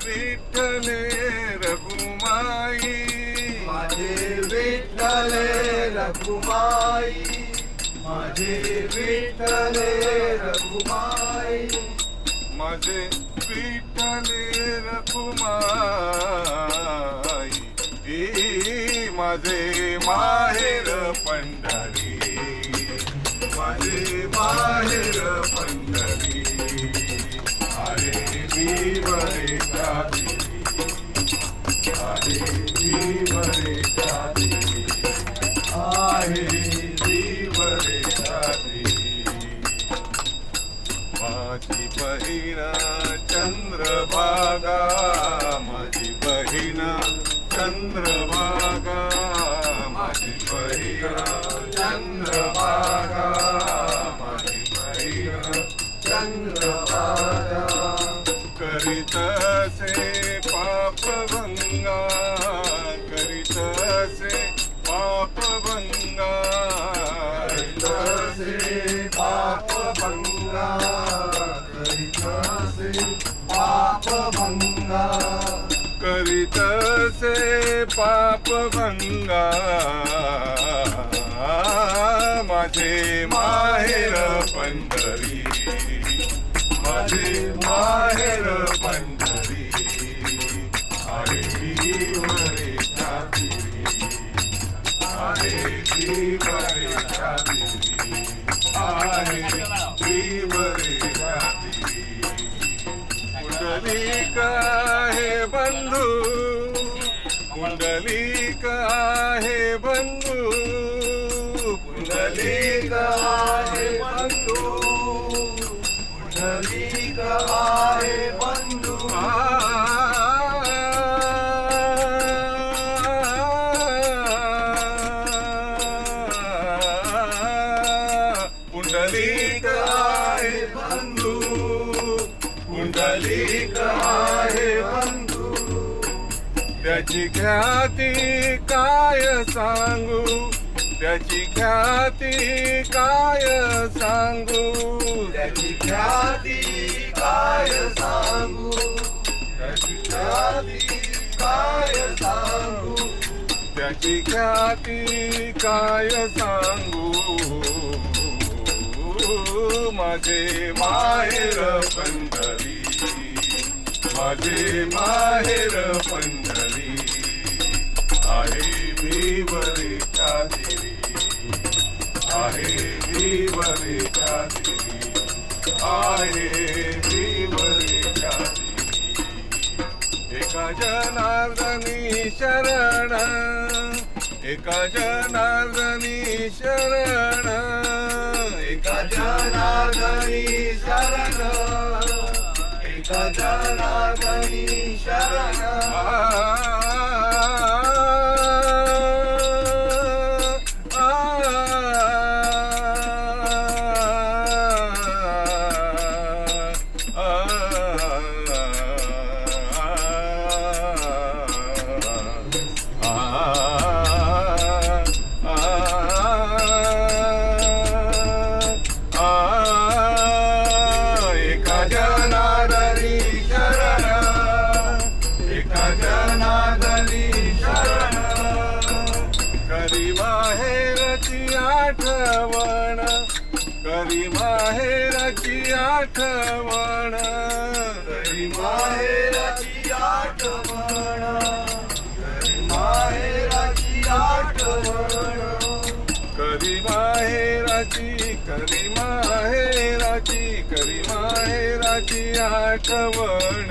विठ्ठले रघुमाई, माझे विठ्ठले रघुमाई, माझे विठ्ठले रघुमाई, माझे विठ्ठले रघुमाई, माझे माहेर पंढरी, माझे माहेर पंढरी, अरे विवरे जाती, अरे विवरे जाती, आहे विवरे जाती, माझी बहीण चंद्रभागा, माझी बहीण चंद्रभागा, माझी बहीण चंद्रभागा, माझी बहीण चंद्रभागा, करीतसे पापभंगा, करीतसे पापभंगा, करीतसे पापभंगा, करीतसे पापभंगा, करीतसे पापभंगा, माझे माहेर पंढरी, माझे माहेर पंढरी, अरे विवरे जाती, अरे विवरे जाती, आहे विवरे जाती, पुंडलिक हे बंधू, पुंडलिक हे बंधू, पुंडलिक आहे बंधू, पुंडलिक आहे बंधू, पुंडलिक आहे बंधू, पुंडलिक आहे बंधू, त्याची ख्याती काय सांगू, त्याची ख्याती काय सांगू, त्याची ख्याती काय सांगू, त्याची ख्याती काय सांगू, त्याची ख्याती काय सांगू, माझे माहेर पंढरी, माझे माहेर पंढरी, आहे विवरे जाती, आहे विवरे जाती, आहे विवरे जाती, एका जनार्दनी शरण, एका जनार्दनी शरण, एका जनार्दनी शरण, एका जनार्दनी शरण, आठवण, करी माहेराची आठवण, करी माहेराची आठवण, करी माहेराची आठवण, करी माहेराची, करी माहेराची, करी माहेराची आठवण,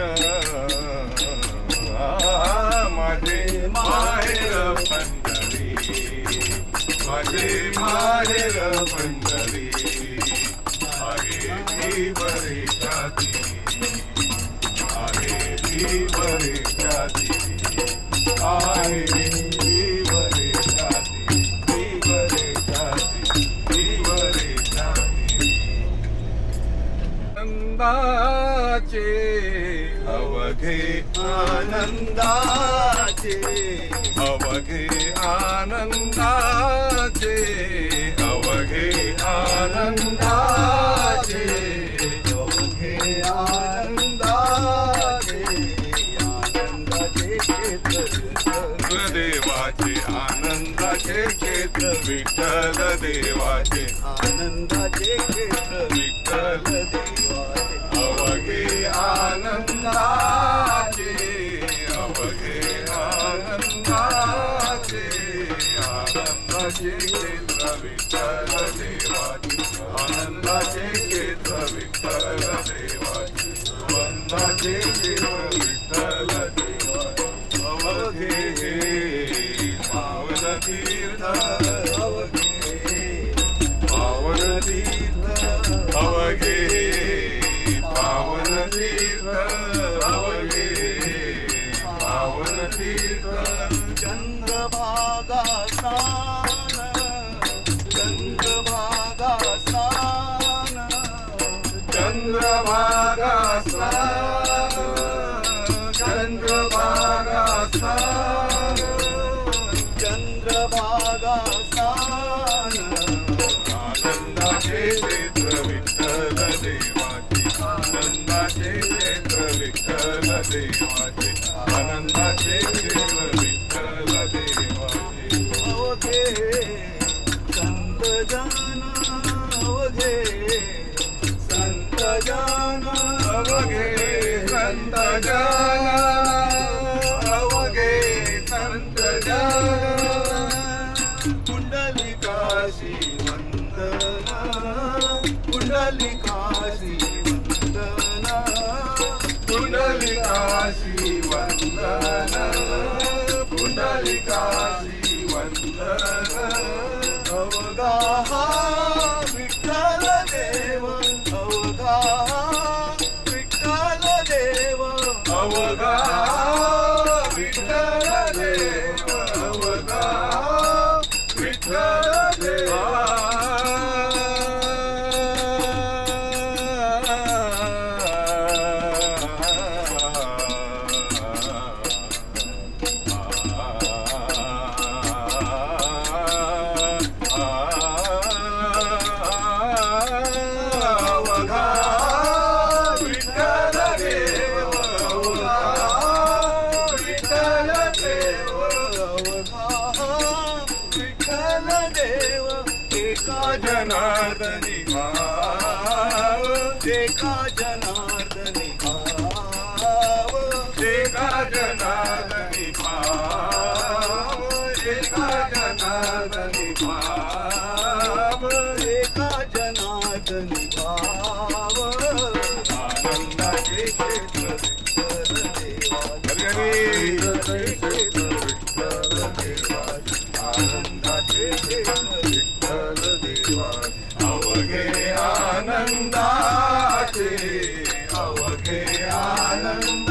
माझे माहेर पंढरी, माझे माहेर पंढरी, आहे विवरे जाती, आहे विवरे जाती, आहे विवरे जाती, विवरे जाती, विवरे जाती, आनंदाचे अवघे आनंदाचे, अवघे आनंदाचे, अवघे आनंदाचे, अवघे आनंदाचे, देवाचे आनंदाचे क्षेत्र विठ्ठल देवाचे अवघे आनंदाचे अवघे आनंदाचे आनंदाचे क्षेत्र विठ्ठल देवाचे आनंदाचे क्षेत्र विठ्ठल देवाचे वंदाचे क्षेत्र विठ्ठल देवाचे अवघे पावन तीर्थ पावन तीर्थ अवघे पावन तीर्थ अवघे पावन तीर्थ चंद्रभागा स्नान चंद्रभागा स्नान चंद्रभागा स्नान चंद्रभागा स्नान चंद्रभागा स्नान आनंदाचे क्षेत्र विठ्ठल देवाचे आनंदाचे क्षेत्र विठ्ठल देवाचे आनंदाचे क्षेत्र विठ्ठल देवाचे अवघे संत जन अवघे संत जन अवघे संत जन अवघे संत जन पुंडलिकाशी वंदन पुंडलिकाशी वंदन पुंडलिकाशी वंदन पुंडलिकाशी वंदन अवघा विठ्ठल देव अवघा विठ्ठल देव अवघा विठ्ठल देव अवघा विठ्ठल देवा अवघा विठ्ठल देव अवघा विठ्ठल देव विठ्ठल देव एका जनार्दनी भाव एका जनार्दनी भाव एका जनार्दनी भाव एका जनार्दनी भाव एका जनार्दनी भाव आनंदाचे क्षेत्र विठ्ठल देवाचे आनंदाचे क्षेत्र विठ्ठल देवाचे अवघे आनंदाचे अवघे आनंद